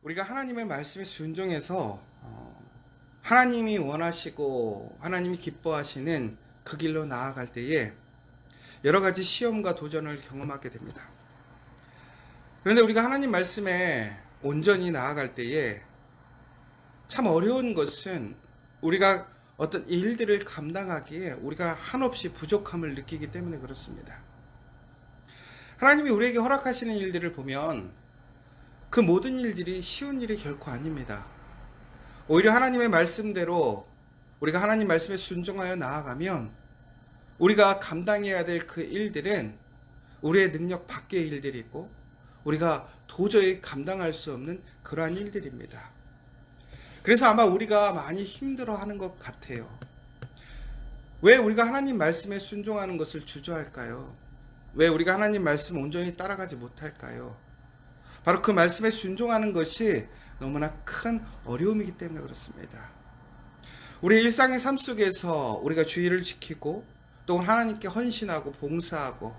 우리가 하나님의 말씀에 순종해서 하나님이 원하시고 하나님이 기뻐하시는 그 길로 나아갈 때에 여러 가지 시험과 도전을 경험하게 됩니다. 그런데 우리가 하나님 말씀에 온전히 나아갈 때에 참 어려운 것은 우리가 어떤 일들을 감당하기에 우리가 한없이 부족함을 느끼기 때문에 그렇습니다. 하나님이 우리에게 허락하시는 일들을 보면 그 모든 일들이 쉬운 일이 결코 아닙니다. 오히려 하나님의 말씀대로 우리가 하나님 말씀에 순종하여 나아가면 우리가 감당해야 될 그 일들은 우리의 능력 밖의 일들이 있고 우리가 도저히 감당할 수 없는 그러한 일들입니다. 그래서 아마 우리가 많이 힘들어하는 것 같아요. 왜 우리가 하나님 말씀에 순종하는 것을 주저할까요? 왜 우리가 하나님 말씀 온전히 따라가지 못할까요? 바로 그 말씀에 순종하는 것이 너무나 큰 어려움이기 때문에 그렇습니다. 우리 일상의 삶 속에서 우리가 주의를 지키고 또 하나님께 헌신하고 봉사하고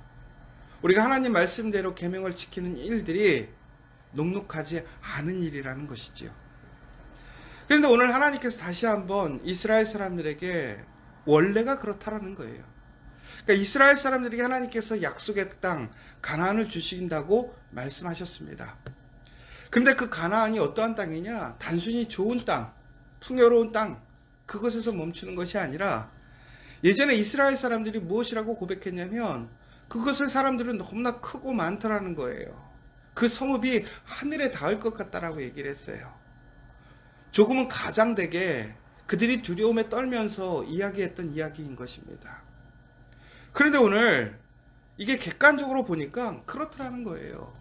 우리가 하나님 말씀대로 계명을 지키는 일들이 녹록하지 않은 일이라는 것이지요. 그런데 오늘 하나님께서 다시 한번 이스라엘 사람들에게 원래가 그렇다라는 거예요. 그러니까 이스라엘 사람들에게 하나님께서 약속의 땅 가나안을 주신다고 말씀하셨습니다. 그런데 그 가나안이 어떠한 땅이냐? 단순히 좋은 땅, 풍요로운 땅, 그것에서 멈추는 것이 아니라 예전에 이스라엘 사람들이 무엇이라고 고백했냐면 그것을 사람들은 너무나 크고 많더라는 거예요. 그 성읍이 하늘에 닿을 것 같다라고 얘기를 했어요. 조금은 가장되게 그들이 두려움에 떨면서 이야기했던 이야기인 것입니다. 그런데 오늘 이게 객관적으로 보니까 그렇더라는 거예요.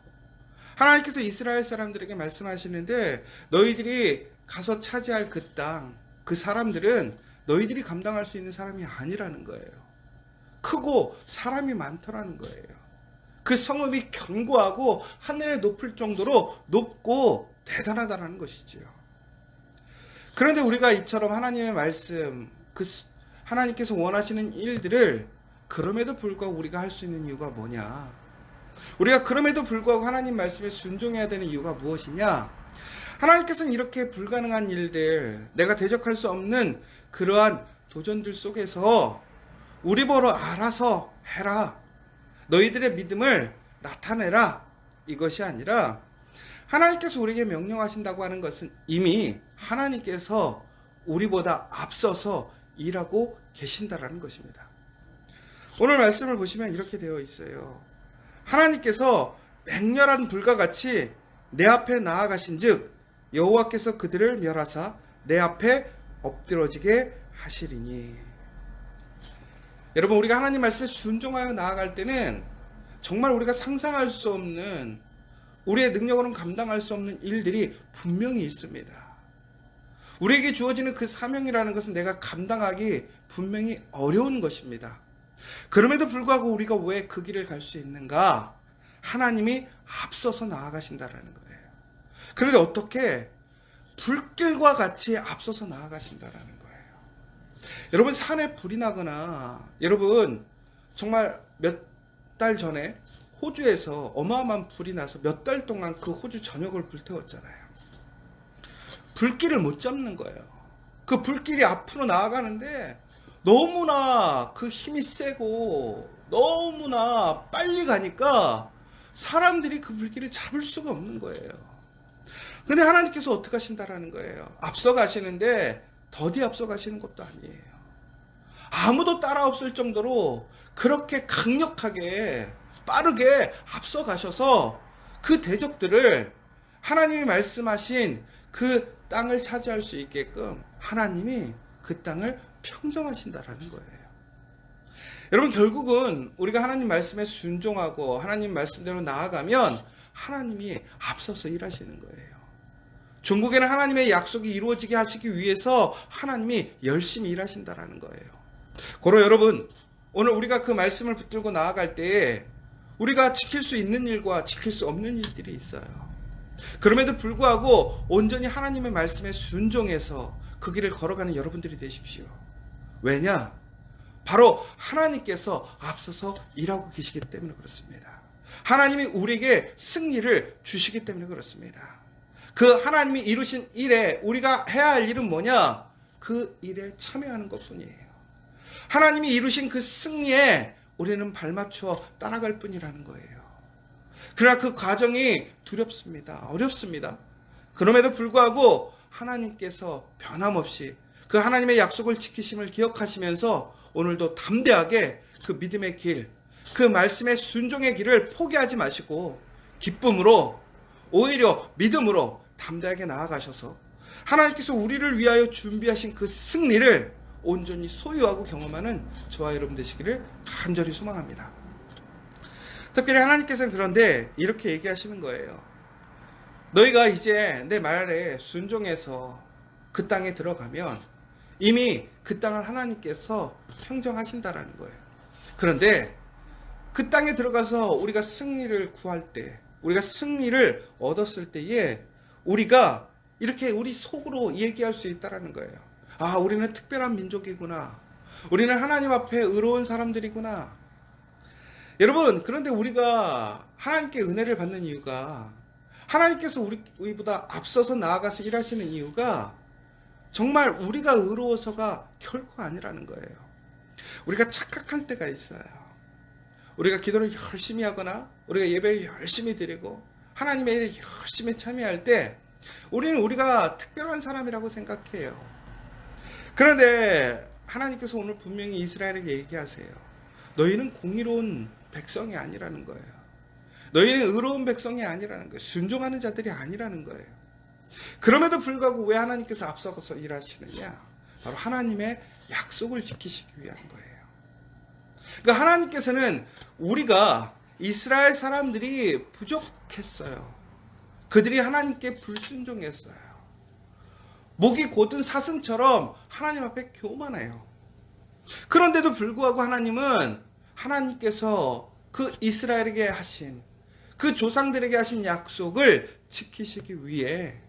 하나님께서 이스라엘 사람들에게 말씀하시는데 너희들이 가서 차지할 그 땅, 그 사람들은 너희들이 감당할 수 있는 사람이 아니라는 거예요. 크고 사람이 많더라는 거예요. 그 성읍이 견고하고 하늘에 높을 정도로 높고 대단하다는 것이지요. 그런데 우리가 이처럼 하나님의 말씀, 하나님께서 원하시는 일들을 그럼에도 불구하고 우리가 할 수 있는 이유가 뭐냐? 우리가 그럼에도 불구하고 하나님 말씀에 순종해야 되는 이유가 무엇이냐? 하나님께서는 이렇게 불가능한 일들, 내가 대적할 수 없는 그러한 도전들 속에서 우리 보러 알아서 해라. 너희들의 믿음을 나타내라. 이것이 아니라 하나님께서 우리에게 명령하신다고 하는 것은 이미 하나님께서 우리보다 앞서서 일하고 계신다라는 것입니다. 오늘 말씀을 보시면 이렇게 되어 있어요. 하나님께서 맹렬한 불과 같이 내 앞에 나아가신즉 여호와께서 그들을 멸하사 내 앞에 엎드러지게 하시리니. 여러분, 우리가 하나님 말씀에 순종하여 나아갈 때는 정말 우리가 상상할 수 없는, 우리의 능력으로는 감당할 수 없는 일들이 분명히 있습니다. 우리에게 주어지는 그 사명이라는 것은 내가 감당하기 분명히 어려운 것입니다. 그럼에도 불구하고 우리가 왜 그 길을 갈 수 있는가? 하나님이 앞서서 나아가신다라는 거예요. 그런데 어떻게? 불길과 같이 앞서서 나아가신다라는 거예요. 여러분, 산에 불이 나거나, 여러분 정말 몇 달 전에 호주에서 어마어마한 불이 나서 몇 달 동안 그 호주 전역을 불태웠잖아요. 불길을 못 잡는 거예요. 그 불길이 앞으로 나아가는데 너무나 그 힘이 세고 너무나 빨리 가니까 사람들이 그 불길을 잡을 수가 없는 거예요. 근데 하나님께서 어떻게 하신다라는 거예요. 앞서 가시는데 더디 앞서 가시는 것도 아니에요. 아무도 따라 없을 정도로 그렇게 강력하게 빠르게 앞서 가셔서 그 대적들을 하나님이 말씀하신 그 땅을 차지할 수 있게끔 하나님이 그 땅을 평정하신다라는 거예요. 여러분, 결국은 우리가 하나님 말씀에 순종하고 하나님 말씀대로 나아가면 하나님이 앞서서 일하시는 거예요. 종국에는 하나님의 약속이 이루어지게 하시기 위해서 하나님이 열심히 일하신다라는 거예요. 고로 여러분, 오늘 우리가 그 말씀을 붙들고 나아갈 때에 우리가 지킬 수 있는 일과 지킬 수 없는 일들이 있어요. 그럼에도 불구하고 온전히 하나님의 말씀에 순종해서 그 길을 걸어가는 여러분들이 되십시오. 왜냐? 바로 하나님께서 앞서서 일하고 계시기 때문에 그렇습니다. 하나님이 우리에게 승리를 주시기 때문에 그렇습니다. 그 하나님이 이루신 일에 우리가 해야 할 일은 뭐냐? 그 일에 참여하는 것뿐이에요. 하나님이 이루신 그 승리에 우리는 발맞추어 따라갈 뿐이라는 거예요. 그러나 그 과정이 두렵습니다. 어렵습니다. 그럼에도 불구하고 하나님께서 변함없이 그 하나님의 약속을 지키심을 기억하시면서 오늘도 담대하게 그 믿음의 길, 그 말씀의 순종의 길을 포기하지 마시고 기쁨으로, 오히려 믿음으로 담대하게 나아가셔서 하나님께서 우리를 위하여 준비하신 그 승리를 온전히 소유하고 경험하는 저와 여러분 되시기를 간절히 소망합니다. 특별히 하나님께서는 그런데 이렇게 얘기하시는 거예요. 너희가 이제 내 말에 순종해서 그 땅에 들어가면 이미 그 땅을 하나님께서 평정하신다라는 거예요. 그런데 그 땅에 들어가서 우리가 승리를 구할 때, 우리가 승리를 얻었을 때에 우리가 이렇게 우리 속으로 얘기할 수 있다라는 거예요. 아, 우리는 특별한 민족이구나. 우리는 하나님 앞에 의로운 사람들이구나. 여러분, 그런데 우리가 하나님께 은혜를 받는 이유가, 하나님께서 우리보다 앞서서 나아가서 일하시는 이유가 정말 우리가 의로워서가 결코 아니라는 거예요. 우리가 착각할 때가 있어요. 우리가 기도를 열심히 하거나 우리가 예배를 열심히 드리고 하나님의 일에 열심히 참여할 때 우리는 우리가 특별한 사람이라고 생각해요. 그런데 하나님께서 오늘 분명히 이스라엘에게 얘기하세요. 너희는 공의로운 백성이 아니라는 거예요. 너희는 의로운 백성이 아니라는 거예요. 순종하는 자들이 아니라는 거예요. 그럼에도 불구하고 왜 하나님께서 앞서서 일하시느냐? 바로 하나님의 약속을 지키시기 위한 거예요. 그러니까 하나님께서는 우리가 이스라엘 사람들이 부족했어요. 그들이 하나님께 불순종했어요. 목이 곧은 사슴처럼 하나님 앞에 교만해요. 그런데도 불구하고 하나님께서 그 이스라엘에게 하신, 그 조상들에게 하신 약속을 지키시기 위해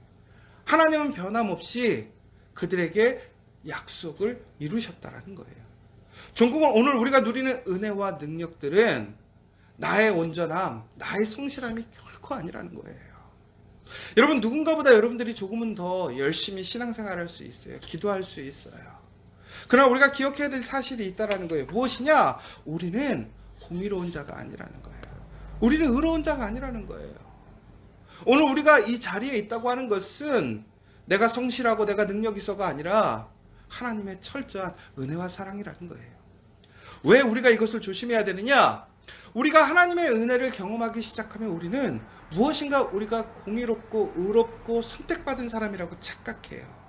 하나님은 변함없이 그들에게 약속을 이루셨다라는 거예요. 종국은 오늘 우리가 누리는 은혜와 능력들은 나의 온전함, 나의 성실함이 결코 아니라는 거예요. 여러분, 누군가보다 여러분들이 조금은 더 열심히 신앙생활할 수 있어요. 기도할 수 있어요. 그러나 우리가 기억해야 될 사실이 있다는 거예요. 무엇이냐? 우리는 공의로운 자가 아니라는 거예요. 우리는 의로운 자가 아니라는 거예요. 오늘 우리가 이 자리에 있다고 하는 것은 내가 성실하고 내가 능력 있어가 아니라 하나님의 철저한 은혜와 사랑이라는 거예요. 왜 우리가 이것을 조심해야 되느냐? 우리가 하나님의 은혜를 경험하기 시작하면 우리는 무엇인가 우리가 공의롭고 의롭고 선택받은 사람이라고 착각해요.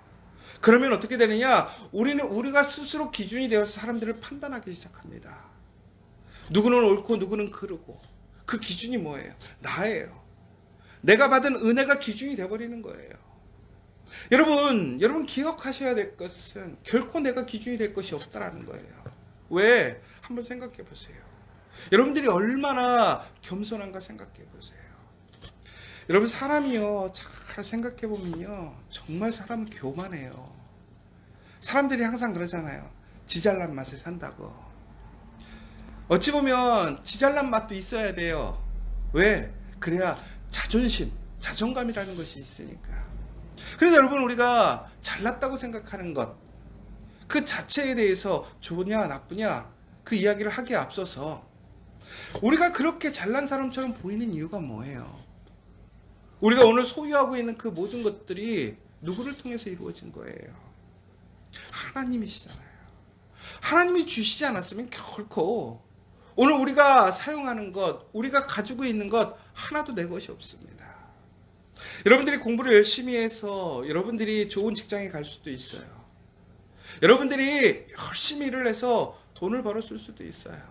그러면 어떻게 되느냐? 우리가 스스로 기준이 되어서 사람들을 판단하기 시작합니다. 누구는 옳고 누구는 그르고. 그 기준이 뭐예요? 나예요. 내가 받은 은혜가 기준이 되어버리는 거예요. 여러분 기억하셔야 될 것은 결코 내가 기준이 될 것이 없다라는 거예요. 왜? 한번 생각해 보세요. 여러분들이 얼마나 겸손한가 생각해 보세요. 여러분, 사람이요, 잘 생각해 보면요, 정말 사람은 교만해요. 사람들이 항상 그러잖아요. 지 잘난 맛에 산다고. 어찌 보면 지 잘난 맛도 있어야 돼요. 왜? 그래야 자존심, 자존감이라는 것이 있으니까. 그런데 여러분, 우리가 잘났다고 생각하는 것, 그 자체에 대해서 좋으냐 나쁘냐 그 이야기를 하기에 앞서서 우리가 그렇게 잘난 사람처럼 보이는 이유가 뭐예요? 우리가 오늘 소유하고 있는 그 모든 것들이 누구를 통해서 이루어진 거예요? 하나님이시잖아요. 하나님이 주시지 않았으면 결코 오늘 우리가 사용하는 것, 우리가 가지고 있는 것 하나도 내 것이 없습니다. 여러분들이 공부를 열심히 해서 여러분들이 좋은 직장에 갈 수도 있어요. 여러분들이 열심히 일을 해서 돈을 벌었을 수도 있어요.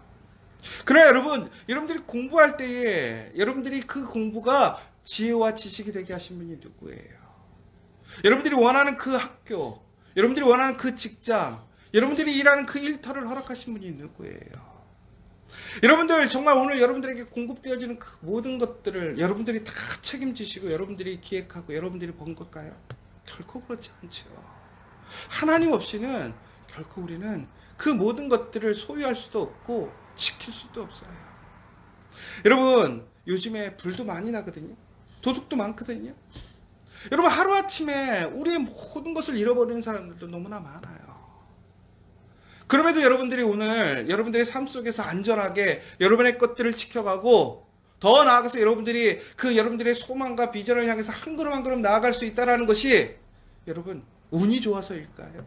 그러나 여러분들이 공부할 때에 여러분들이 그 공부가 지혜와 지식이 되게 하신 분이 누구예요? 여러분들이 원하는 그 학교, 여러분들이 원하는 그 직장, 여러분들이 일하는 그 일터를 허락하신 분이 누구예요? 여러분들 정말 오늘 여러분들에게 공급되어지는 그 모든 것들을 여러분들이 다 책임지시고 여러분들이 기획하고 여러분들이 번 걸까요? 결코 그렇지 않죠. 하나님 없이는 결코 우리는 그 모든 것들을 소유할 수도 없고 지킬 수도 없어요. 여러분, 요즘에 불도 많이 나거든요. 도둑도 많거든요. 여러분, 하루아침에 우리의 모든 것을 잃어버리는 사람들도 너무나 많아요. 그럼에도 여러분들이 오늘 여러분들의 삶 속에서 안전하게 여러분의 것들을 지켜가고 더 나아가서 여러분들이 그 여러분들의 소망과 비전을 향해서 한 걸음 한 걸음 나아갈 수 있다는 것이 여러분 운이 좋아서일까요?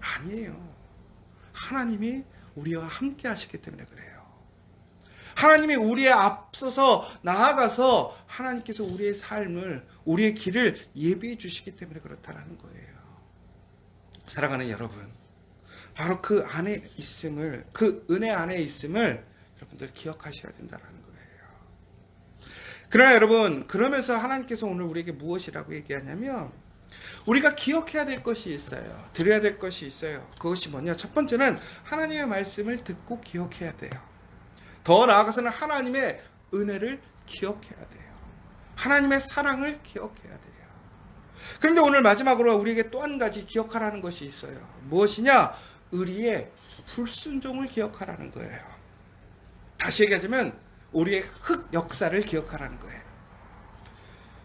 아니에요. 하나님이 우리와 함께 하시기 때문에 그래요. 하나님이 우리의 앞서서 나아가서 하나님께서 우리의 삶을, 우리의 길을 예비해 주시기 때문에 그렇다는 거예요. 사랑하는 여러분, 바로 그 안에 있음을, 그 은혜 안에 있음을 여러분들 기억하셔야 된다는 거예요. 그러나 여러분, 그러면서 하나님께서 오늘 우리에게 무엇이라고 얘기하냐면 우리가 기억해야 될 것이 있어요. 드려야 될 것이 있어요. 그것이 뭐냐? 첫 번째는 하나님의 말씀을 듣고 기억해야 돼요. 더 나아가서는 하나님의 은혜를 기억해야 돼요. 하나님의 사랑을 기억해야 돼요. 그런데 오늘 마지막으로 우리에게 또 한 가지 기억하라는 것이 있어요. 무엇이냐? 우리의 불순종을 기억하라는 거예요. 다시 얘기하자면 우리의 흑 역사를 기억하라는 거예요.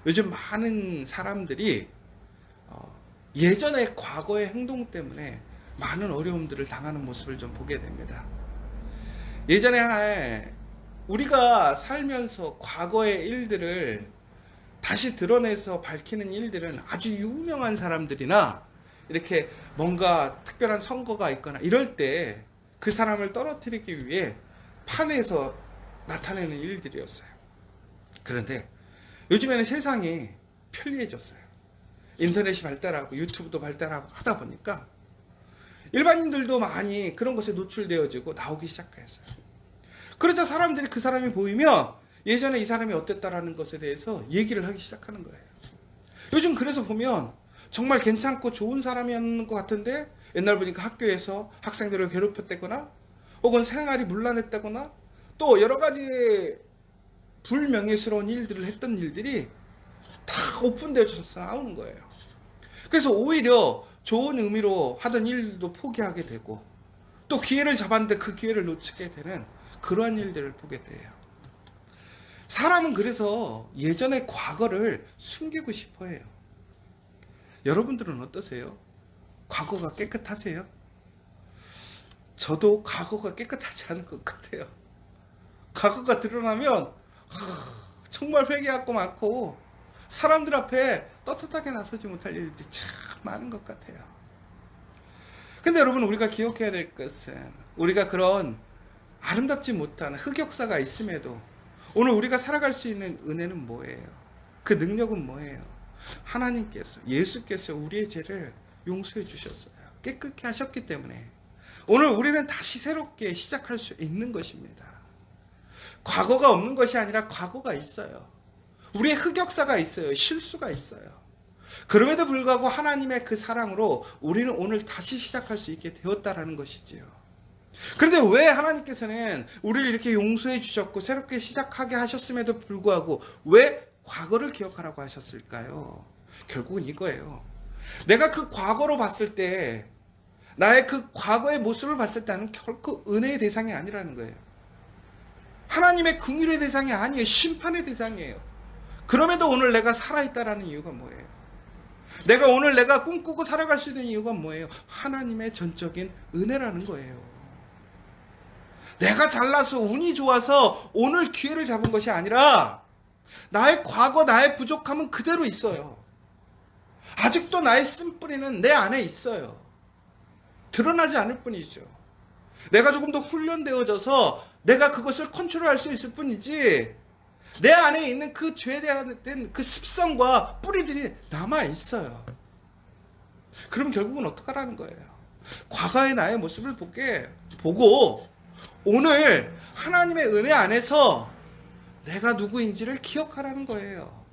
요즘 많은 사람들이 예전의 과거의 행동 때문에 많은 어려움들을 당하는 모습을 좀 보게 됩니다. 예전에 우리가 살면서 과거의 일들을 다시 드러내서 밝히는 일들은 아주 유명한 사람들이나 이렇게 뭔가 특별한 선거가 있거나 이럴 때 그 사람을 떨어뜨리기 위해 판에서 나타내는 일들이었어요. 그런데 요즘에는 세상이 편리해졌어요. 인터넷이 발달하고 유튜브도 발달하고 하다 보니까 일반인들도 많이 그런 것에 노출되어지고 나오기 시작했어요. 그러자 사람들이 그 사람이 보이면 예전에 이 사람이 어땠다라는 것에 대해서 얘기를 하기 시작하는 거예요. 요즘 그래서 보면 정말 괜찮고 좋은 사람이었는 것 같은데 옛날 보니까 학교에서 학생들을 괴롭혔다거나 혹은 생활이 문란했다거나 또 여러 가지 불명예스러운 일들을 했던 일들이 다 오픈되어서 나오는 거예요. 그래서 오히려 좋은 의미로 하던 일도 포기하게 되고 또 기회를 잡았는데 그 기회를 놓치게 되는 그러한 일들을 보게 돼요. 사람은 그래서 예전의 과거를 숨기고 싶어 해요. 여러분들은 어떠세요? 과거가 깨끗하세요? 저도 과거가 깨끗하지 않은 것 같아요. 과거가 드러나면 정말 회개할 거 많고 사람들 앞에 떳떳하게 나서지 못할 일들이 참 많은 것 같아요. 근데 여러분, 우리가 기억해야 될 것은 우리가 그런 아름답지 못한 흑역사가 있음에도 오늘 우리가 살아갈 수 있는 은혜는 뭐예요? 그 능력은 뭐예요? 하나님께서, 예수께서 우리의 죄를 용서해 주셨어요. 깨끗게 하셨기 때문에 오늘 우리는 다시 새롭게 시작할 수 있는 것입니다. 과거가 없는 것이 아니라 과거가 있어요. 우리의 흑역사가 있어요. 실수가 있어요. 그럼에도 불구하고 하나님의 그 사랑으로 우리는 오늘 다시 시작할 수 있게 되었다라는 것이지요. 그런데 왜 하나님께서는 우리를 이렇게 용서해 주셨고 새롭게 시작하게 하셨음에도 불구하고 왜 과거를 기억하라고 하셨을까요? 결국은 이거예요. 내가 그 과거로 봤을 때, 나의 그 과거의 모습을 봤을 때는 결코 은혜의 대상이 아니라는 거예요. 하나님의 긍휼의 대상이 아니에요. 심판의 대상이에요. 그럼에도 오늘 내가 살아있다라는 이유가 뭐예요? 오늘 내가 꿈꾸고 살아갈 수 있는 이유가 뭐예요? 하나님의 전적인 은혜라는 거예요. 내가 잘나서 운이 좋아서 오늘 기회를 잡은 것이 아니라 나의 과거, 나의 부족함은 그대로 있어요. 아직도 나의 쓴뿌리는 내 안에 있어요. 드러나지 않을 뿐이죠. 내가 조금 더 훈련되어져서 내가 그것을 컨트롤할 수 있을 뿐이지 내 안에 있는 그 죄에 대한 그 습성과 뿌리들이 남아 있어요. 그럼 결국은 어떡하라는 거예요? 과거의 나의 모습을 보고 오늘 하나님의 은혜 안에서 내가 누구인지를 기억하라는 거예요.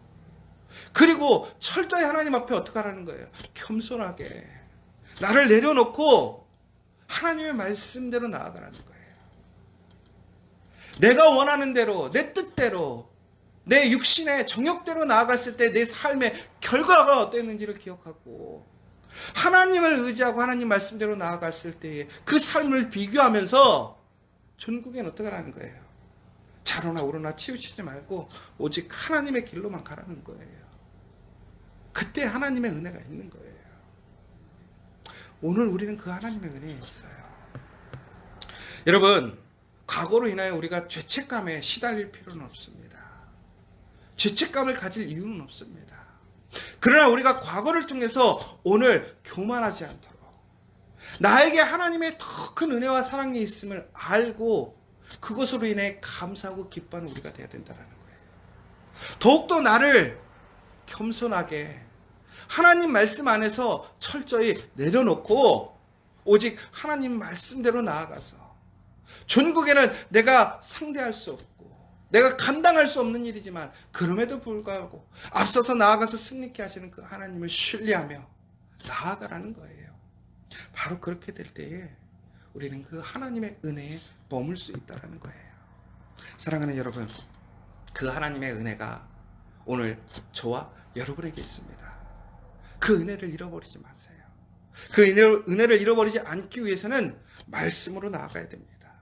그리고 철저히 하나님 앞에 어떻게 하라는 거예요? 겸손하게 나를 내려놓고 하나님의 말씀대로 나아가라는 거예요. 내가 원하는 대로, 내 뜻대로, 내 육신의 정욕대로 나아갔을 때 내 삶의 결과가 어땠는지를 기억하고 하나님을 의지하고 하나님 말씀대로 나아갔을 때의 그 삶을 비교하면서 전국엔 어떻게 하라는 거예요? 좌로나 우로나 치우치지 말고 오직 하나님의 길로만 가라는 거예요. 그때 하나님의 은혜가 있는 거예요. 오늘 우리는 그 하나님의 은혜에 있어요. 여러분, 과거로 인하여 우리가 죄책감에 시달릴 필요는 없습니다. 죄책감을 가질 이유는 없습니다. 그러나 우리가 과거를 통해서 오늘 교만하지 않도록 나에게 하나님의 더 큰 은혜와 사랑이 있음을 알고 그것으로 인해 감사하고 기뻐하는 우리가 되어야 된다는 거예요. 더욱더 나를 겸손하게 하나님 말씀 안에서 철저히 내려놓고 오직 하나님 말씀대로 나아가서 전국에는 내가 상대할 수 없고 내가 감당할 수 없는 일이지만 그럼에도 불구하고 앞서서 나아가서 승리케 하시는 그 하나님을 신뢰하며 나아가라는 거예요. 바로 그렇게 될 때에 우리는 그 하나님의 은혜에 머물 수 있다는 거예요. 사랑하는 여러분, 그 하나님의 은혜가 오늘 저와 여러분에게 있습니다. 그 은혜를 잃어버리지 마세요. 그 은혜를 잃어버리지 않기 위해서는 말씀으로 나아가야 됩니다.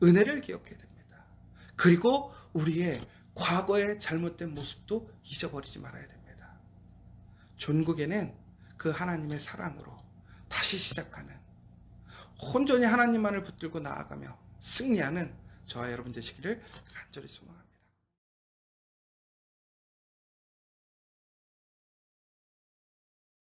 은혜를 기억해야 됩니다. 그리고 우리의 과거의 잘못된 모습도 잊어버리지 말아야 됩니다. 존국에는 그 하나님의 사랑으로 다시 시작하는 온전히 하나님만을 붙들고 나아가며 승리하는 저와 여러분 되시기를 간절히 소망합니다.